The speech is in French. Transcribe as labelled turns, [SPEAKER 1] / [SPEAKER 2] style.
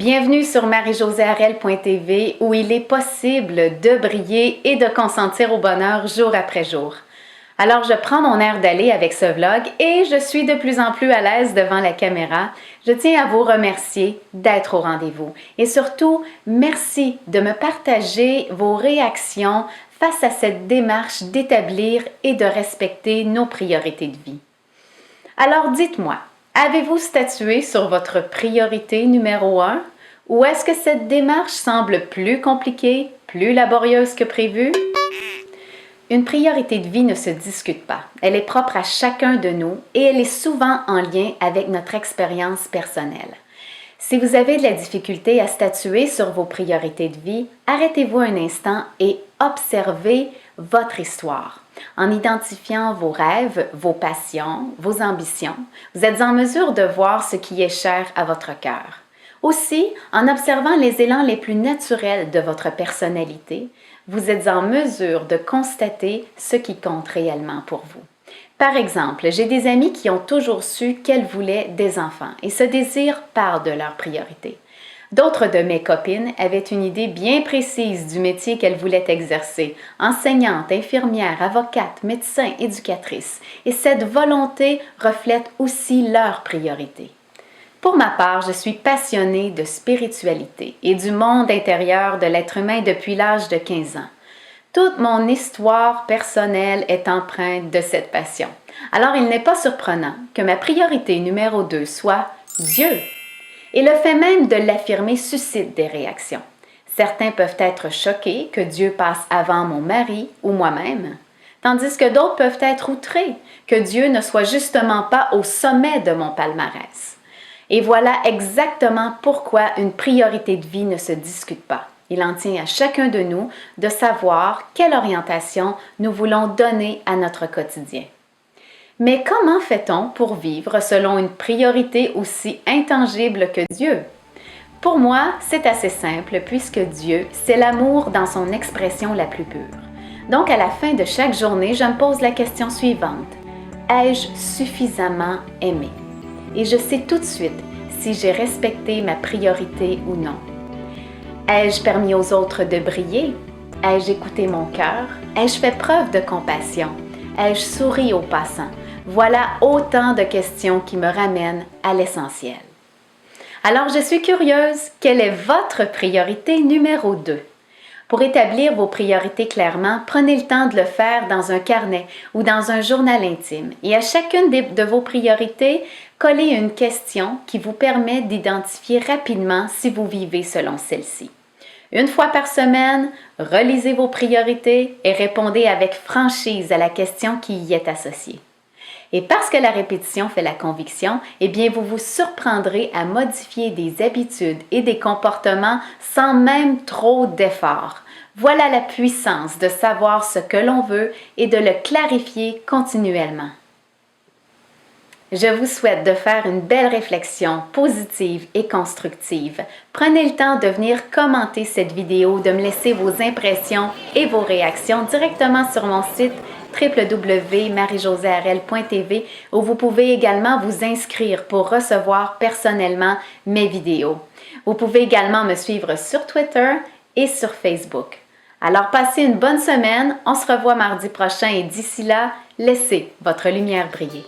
[SPEAKER 1] Bienvenue sur marie-josée-arel.tv où il est possible de briller et de consentir au bonheur jour après jour. Alors je prends mon air d'aller avec ce vlog et je suis de plus en plus à l'aise devant la caméra. Je tiens à vous remercier d'être au rendez-vous et surtout merci de me partager vos réactions face à cette démarche d'établir et de respecter nos priorités de vie. Alors dites-moi, avez-vous statué sur votre priorité numéro 1 ou est-ce que cette démarche semble plus compliquée, plus laborieuse que prévu? Une priorité de vie ne se discute pas. Elle est propre à chacun de nous et elle est souvent en lien avec notre expérience personnelle. Si vous avez de la difficulté à statuer sur vos priorités de vie, arrêtez-vous un instant et observez votre histoire. En identifiant vos rêves, vos passions, vos ambitions, vous êtes en mesure de voir ce qui est cher à votre cœur. Aussi, en observant les élans les plus naturels de votre personnalité, vous êtes en mesure de constater ce qui compte réellement pour vous. Par exemple, j'ai des amis qui ont toujours su qu'elles voulaient des enfants et ce désir part de leur priorité. D'autres de mes copines avaient une idée bien précise du métier qu'elles voulaient exercer, enseignante, infirmière, avocate, médecin, éducatrice, et cette volonté reflète aussi leurs priorités. Pour ma part, je suis passionnée de spiritualité et du monde intérieur de l'être humain depuis l'âge de 15 ans. Toute mon histoire personnelle est empreinte de cette passion. Alors, il n'est pas surprenant que ma priorité numéro 2 soit Dieu. Et le fait même de l'affirmer suscite des réactions. Certains peuvent être choqués que Dieu passe avant mon mari ou moi-même, tandis que d'autres peuvent être outrés que Dieu ne soit justement pas au sommet de mon palmarès. Et voilà exactement pourquoi une priorité de vie ne se discute pas. Il en tient à chacun de nous de savoir quelle orientation nous voulons donner à notre quotidien. Mais comment fait-on pour vivre selon une priorité aussi intangible que Dieu? Pour moi, c'est assez simple puisque Dieu, c'est l'amour dans son expression la plus pure. Donc, à la fin de chaque journée, je me pose la question suivante. Ai-je suffisamment aimé? Et je sais tout de suite si j'ai respecté ma priorité ou non. Ai-je permis aux autres de briller? Ai-je écouté mon cœur? Ai-je fait preuve de compassion? Ai-je souri aux passants? Voilà autant de questions qui me ramènent à l'essentiel. Alors, je suis curieuse, quelle est votre priorité numéro 2? Pour établir vos priorités clairement, prenez le temps de le faire dans un carnet ou dans un journal intime. Et à chacune de vos priorités, collez une question qui vous permet d'identifier rapidement si vous vivez selon celle-ci. Une fois par semaine, relisez vos priorités et répondez avec franchise à la question qui y est associée. Et parce que la répétition fait la conviction, eh bien vous vous surprendrez à modifier des habitudes et des comportements sans même trop d'efforts. Voilà la puissance de savoir ce que l'on veut et de le clarifier continuellement. Je vous souhaite de faire une belle réflexion positive et constructive. Prenez le temps de venir commenter cette vidéo, de me laisser vos impressions et vos réactions directement sur mon site www.marie-josée-arel.tv où vous pouvez également vous inscrire pour recevoir personnellement mes vidéos. Vous pouvez également me suivre sur Twitter et sur Facebook. Alors passez une bonne semaine, on se revoit mardi prochain et d'ici là, laissez votre lumière briller.